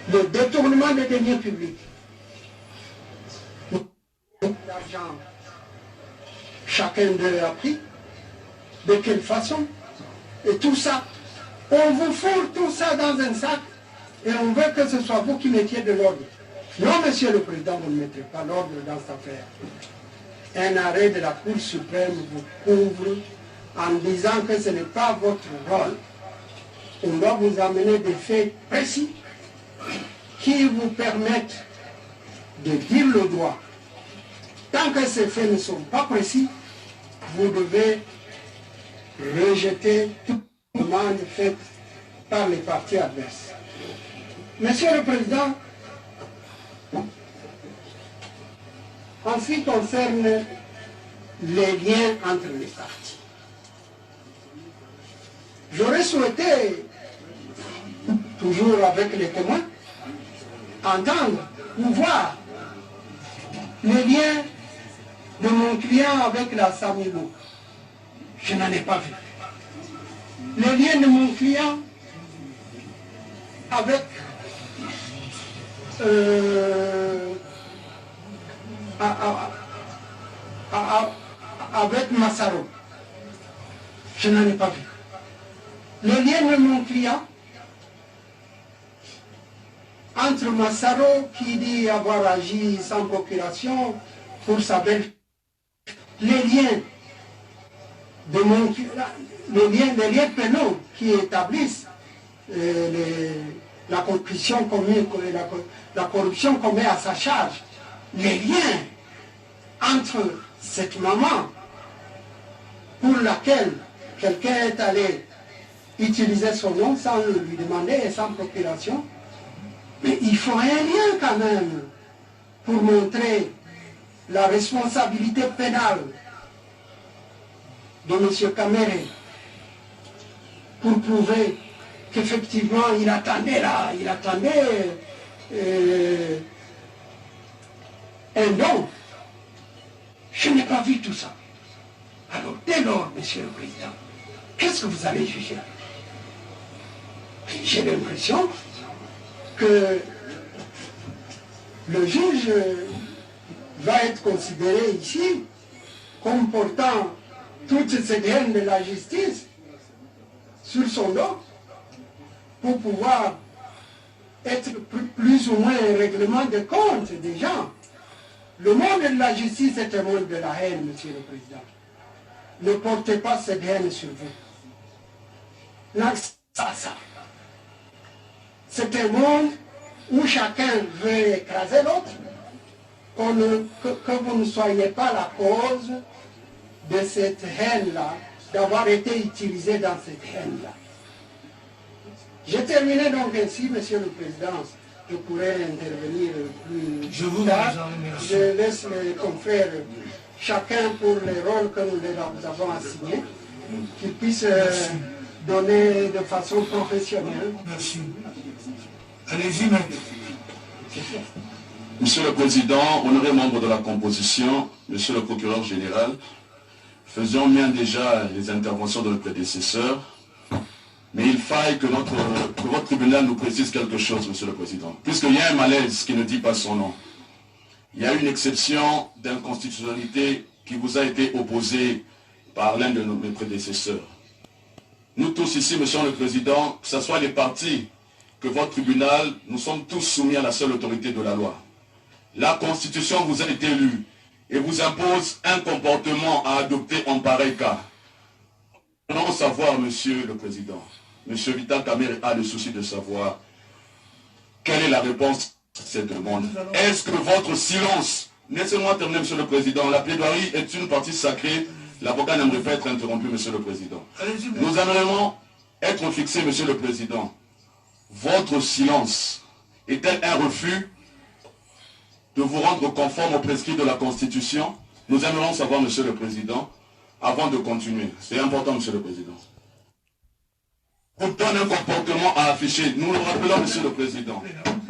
le détournement des deniers publics, l'argent, chacun d'eux a pris, de quelle façon, et tout ça, on vous fourre tout ça dans un sac, et on veut que ce soit vous qui mettiez de l'ordre. Non, Monsieur le Président, vous ne mettrez pas l'ordre dans cette affaire. Un arrêt de la Cour suprême vous couvre en disant que ce n'est pas votre rôle. On doit vous amener des faits précis qui vous permettent de dire le droit. Tant que ces faits ne sont pas précis, vous devez rejeter toute demande faite par les partis adverses. Monsieur le Président, en ce qui concerne les liens entre les partis, j'aurais souhaité, toujours avec les témoins, entendre ou voir les liens de mon client avec la Samigo. Je n'en ai pas vu. Les liens de mon client avec avec Massaro. Je n'en ai pas vu. Les liens de mon client entre Massaro qui dit avoir agi sans procuration pour sa belle, les liens de mon les liens pénaux qui établissent la corruption qu'on met à sa charge, les liens entre cette maman pour laquelle quelqu'un est allé utiliser son nom sans lui demander et sans procuration. Mais il faut un lien quand même pour montrer la responsabilité pénale de M. Kamere, pour prouver qu'effectivement il attendait un don. Je n'ai pas vu tout ça. Alors dès lors, Monsieur le Président, qu'est-ce que vous allez juger? J'ai l'impression que le juge va être considéré ici comme portant toutes ces haines de la justice sur son dos pour pouvoir être plus ou moins un règlement de compte des gens. Le monde de la justice est un monde de la haine, Monsieur le Président. Ne portez pas cette haine sur vous. Là, ça. C'est un monde où chacun veut écraser l'autre, que vous ne soyez pas la cause de cette haine-là, d'avoir été utilisé dans cette haine-là. J'ai terminé donc ainsi, Monsieur le Président. Je pourrais intervenir plus tard. Je laisse les confrères, chacun pour les rôles que nous les avons assignés, qu'ils puissent donner de façon professionnelle. Merci. Allez-y, maître. Monsieur le Président, honoré membre de la composition, Monsieur le procureur général, faisons bien déjà les interventions de nos prédécesseurs, mais il faille que votre tribunal nous précise quelque chose, Monsieur le Président. Puisqu'il y a un malaise qui ne dit pas son nom, il y a une exception d'inconstitutionnalité qui vous a été opposée par l'un de mes prédécesseurs. Nous tous ici, Monsieur le Président, que ce soit les partis que votre tribunal, nous sommes tous soumis à la seule autorité de la loi. La Constitution vous a été lue et vous impose un comportement à adopter en pareil cas. Nous voulons savoir, Monsieur le Président, Monsieur Vital Kamere a le souci de savoir quelle est la réponse à cette demande. Est-ce que votre silence, laissez-moi terminer, Monsieur le Président, la plaidoirie est une partie sacrée, l'avocat n'aimerait pas être interrompu, Monsieur le Président. Nous aimerions être fixés, Monsieur le Président. Votre silence est-elle un refus de vous rendre conforme aux prescrits de la Constitution? Nous aimerions savoir, Monsieur le Président, avant de continuer. C'est important, Monsieur le Président. Vous donne un comportement à afficher. Nous le rappelons, Monsieur le Président.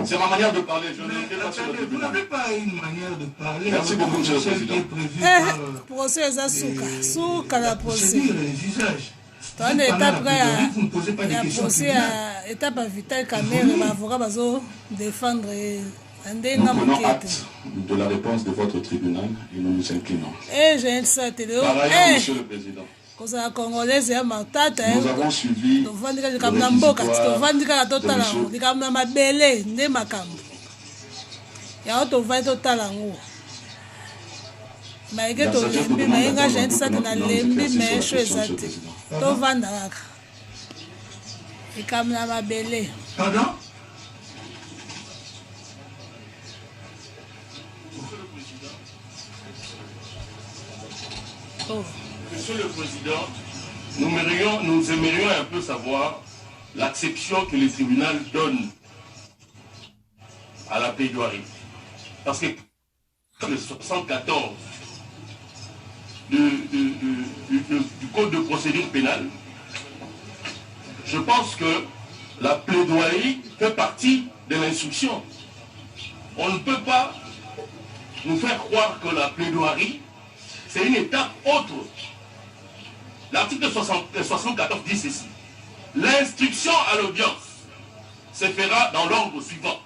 C'est ma manière de parler. Je ne pas sur le tribunal. Vous n'avez pas une manière de parler. Merci beaucoup, Monsieur le Président. Procès à Souka, la procès. C'est-à-dire les usages. Toi, n'est pas prêt à procès étape Vital Kamerhe l'avocat bazo défendre nous prenons acte de la réponse de votre tribunal et nous nous inclinons. Par ailleurs, Monsieur le Président, nous avons suivi le réquisitoire Pardon? Monsieur le Président, nous aimerions un peu savoir l'acception que le tribunal donne à la plaidoirie. Parce que le 74 du Code de procédure pénale, je pense que la plaidoirie fait partie de l'instruction. On ne peut pas nous faire croire que la plaidoirie, c'est une étape autre. L'article 74 dit ceci. L'instruction à l'audience se fera dans l'ordre suivant.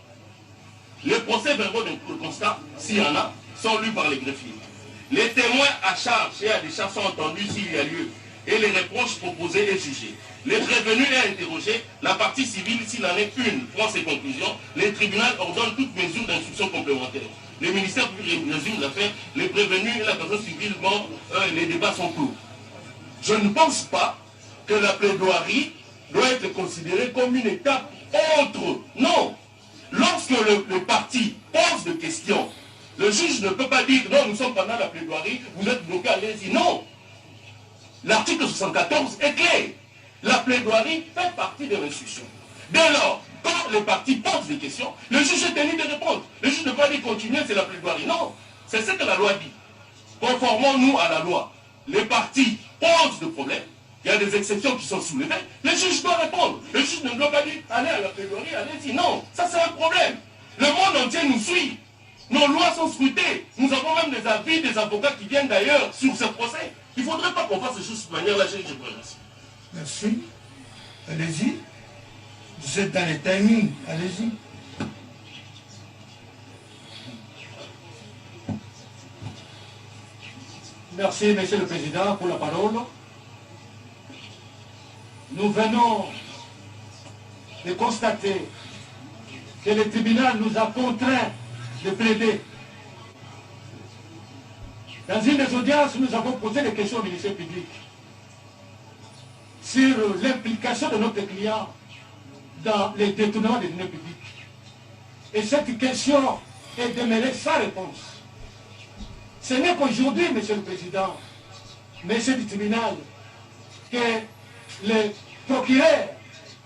Les procès-verbaux de constat, s'il y en a, sont lus par les greffiers. Les témoins à charge et à décharge sont entendus s'il y a lieu et les reproches proposés et jugés. Les prévenus et interrogés, la partie civile, s'il en est une, prend ses conclusions. Les tribunaux ordonnent toute mesure d'instruction complémentaire. Le ministère résume l'affaire, les prévenus et la personne civile, les débats sont clos. Je ne pense pas que la plaidoirie doit être considérée comme une étape autre. Non. Lorsque le parti pose des questions, le juge ne peut pas dire non, nous sommes pendant la plaidoirie, vous êtes bloqués, allez-y. Non. L'article 74 est clair. La plaidoirie fait partie de l'instruction. Dès lors, quand le parti pose des questions, le juge est tenu de répondre. Le juge ne peut pas dire continuer, c'est la plaidoirie. Non. C'est ce que la loi dit. Conformons-nous à la loi. Les partis posent des problèmes. Il y a des exceptions qui sont soulevées. Le juge doit répondre. Le juge ne doit pas dire allez à la plaidoirie, allez-y. Non, ça c'est un problème. Le monde entier nous suit. Nos lois sont scrutées. Nous avons même des avis des avocats qui viennent d'ailleurs sur ce procès. Il ne faudrait pas qu'on fasse ces choses de manière-là. Je vous remercie. Merci. Allez-y. Vous êtes dans les timings. Allez-y. Merci, Monsieur le Président, pour la parole. Nous venons de constater que le tribunal nous a contraints de plaider. Dans une des audiences, nous avons posé des questions au ministère public sur l'implication de notre client dans les détournements des deniers publics. Et cette question est demeurée sans réponse. Ce n'est qu'aujourd'hui, Monsieur le Président, Monsieur du tribunal, que les procureurs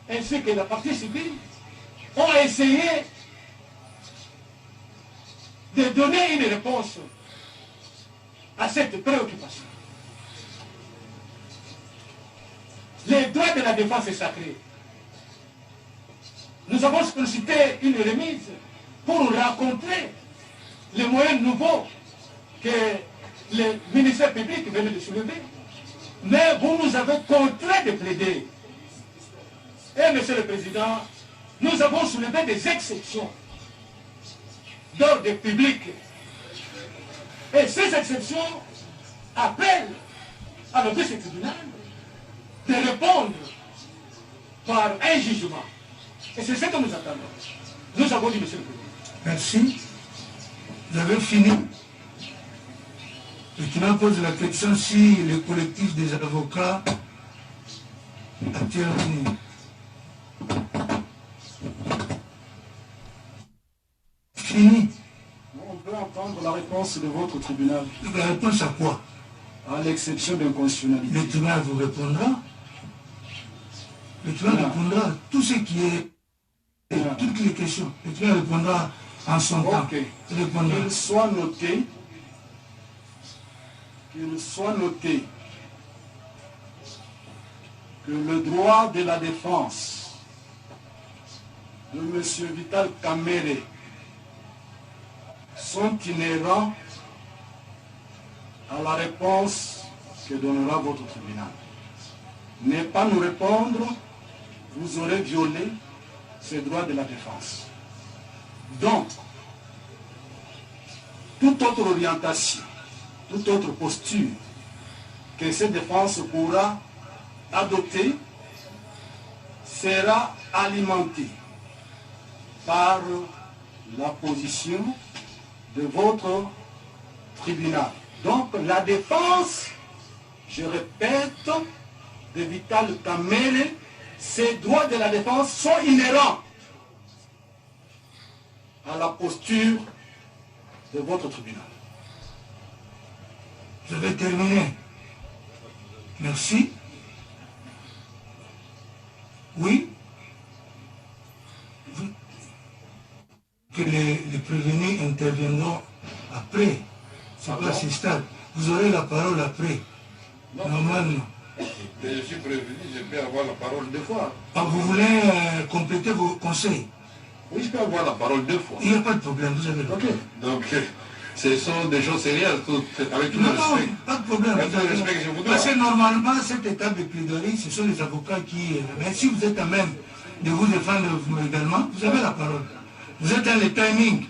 ainsi que la partie civile ont essayé de donner une réponse à cette préoccupation. Les droits de la défense est sacré. Nous avons sollicité une remise pour rencontrer les moyens nouveaux que le ministère public venait de soulever. Mais vous nous avez contraint de plaider. Et Monsieur le Président, nous avons soulevé des exceptions d'ordre public. Et ces exceptions appellent à l'office tribunal de répondre par un jugement. Et c'est ce que nous attendons. Nous avons dit, Monsieur le Président. Merci. Vous avez fini. Le tribunal pose la question si le collectif des avocats a terminé. Fini. On peut entendre la réponse de votre tribunal. La réponse à quoi? À l'exception d'inconstitutionnalité. Le tribunal vous répondra. Le tribunal répondra tout ce qui est... toutes les questions. Le tribunal répondra en son temps. Qu'il soit noté que le droit de la défense de M. Vital Kamerhe sont inhérents à la réponse que donnera votre tribunal. Ne pas nous répondre, vous aurez violé ces droits de la défense. Donc, toute autre orientation, toute autre posture que cette défense pourra adopter sera alimentée par la position de votre tribunal. Donc la défense, je répète, de Vital Kamerhe, ces droits de la défense sont inhérents à la posture de votre tribunal. Je vais terminer. Merci. Oui. Que les prévenus interviendront après. C'est pas ce stade. Vous aurez la parole après. Normalement. Mais je suis prévenu, je peux avoir la parole 2 fois. Ah, vous voulez compléter vos conseils? Oui, je peux avoir la parole 2 fois. Il n'y a pas de problème, vous avez le droit. Donc, ce sont des choses sérieuses, avec tout le respect. Non, pas de problème. Avec tout le respect que je vous dois. Parce que normalement, cette étape de plaidoirie, ce sont les avocats qui... Mais si vous êtes à même de vous défendre également, vous avez la parole. Vous êtes dans le timing.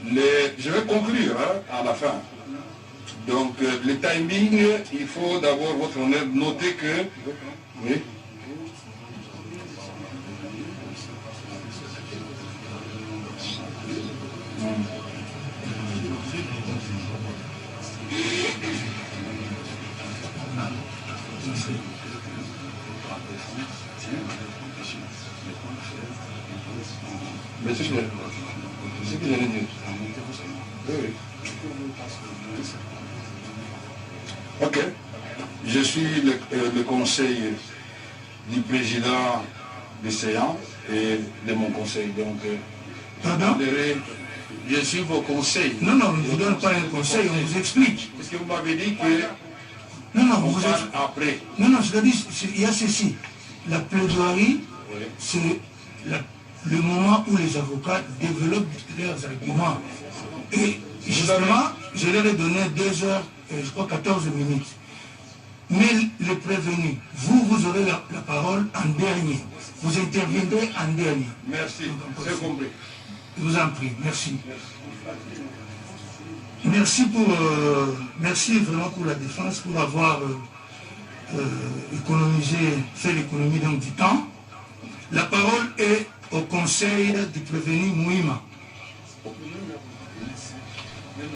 Je vais conclure à la fin. Donc, le timing, il faut d'abord, votre honneur, noter que... Oui. Mais c'est ce que j'allais dire. Oui, oui. Ok. Je suis le conseil du président des séances et de mon conseil. Donc, pardon? Je suis vos conseils. Non, non, on ne vous donne pas un conseil, on vous explique. Parce que vous m'avez dit que... Non, non, on vous parle après. Non, non, c'est-à-dire, il y a ceci. La plaidoirie, Oui. c'est le moment où les avocats développent leurs arguments. Et justement, je leur ai donné 2 heures, je crois 14 minutes. Mais les prévenus, vous aurez la parole en dernier. Vous interviendrez en dernier. Merci, c'est compris. Je vous en prie, merci. Merci vraiment pour la défense, pour avoir fait l'économie du temps. La parole est au conseil du prévenu Mouima.